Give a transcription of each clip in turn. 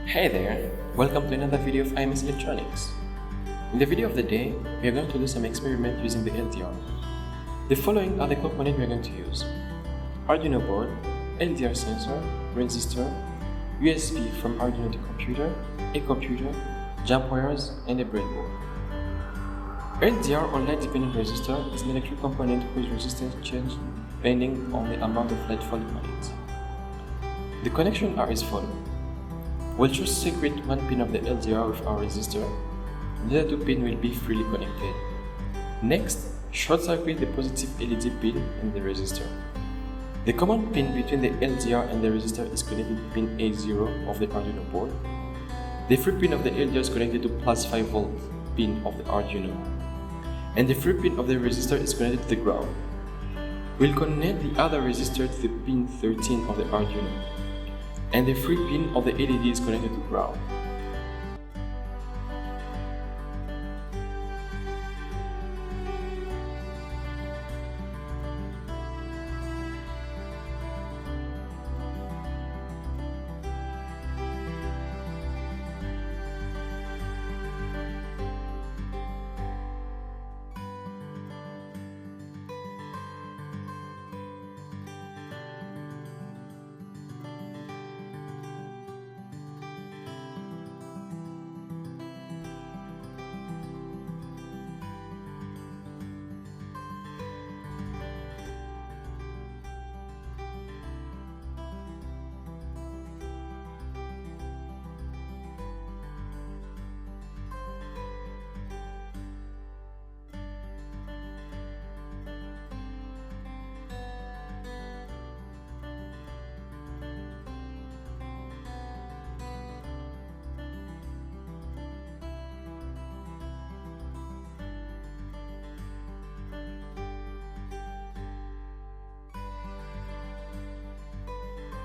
Hey there, welcome to another video of IMS Electronics. In the video of the day, we are going to do some experiment using the LDR. The following are the components we are going to use: Arduino board, LDR sensor, resistor, USB from Arduino to computer, a computer, jump wires, and a breadboard. LDR or light dependent resistor is an electric component whose resistance changes depending on the amount of light falling on it. The connections are as follows. We'll just separate one pin of the LDR with our resistor. The other two pins will be freely connected. Next, short circuit the positive LED pin in the resistor. The common pin between the LDR and the resistor is connected to pin A0 of the Arduino board. The free pin of the LDR is connected to plus 5 volt pin of the Arduino. And the free pin of the resistor is connected to the ground. We'll connect the other resistor to the pin 13 of the Arduino. And the free pin of the LED is connected to ground.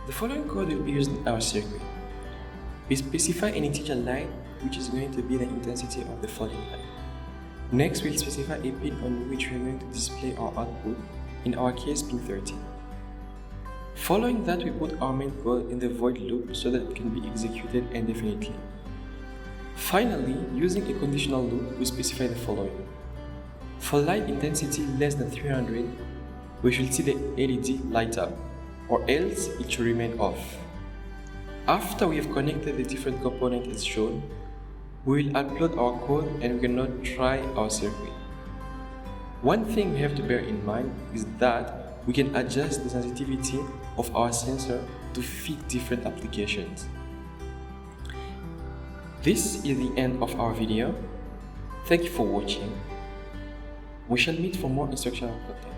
The following code will be used in our circuit. We specify an integer light, which is going to be the intensity of the falling light. Next, we'll specify a pin on which we are going to display our output, in our case pin 13. Following that, we put our main code in the void loop so that it can be executed indefinitely. Finally, using a conditional loop, we specify the following. For light intensity less than 300, we should see the LED light up, or else it should remain off. After we have connected the different components as shown, we will upload our code and we can now try our circuit. One thing we have to bear in mind is that we can adjust the sensitivity of our sensor to fit different applications. This is the end of our video. Thank you for watching. We shall meet for more instructional content.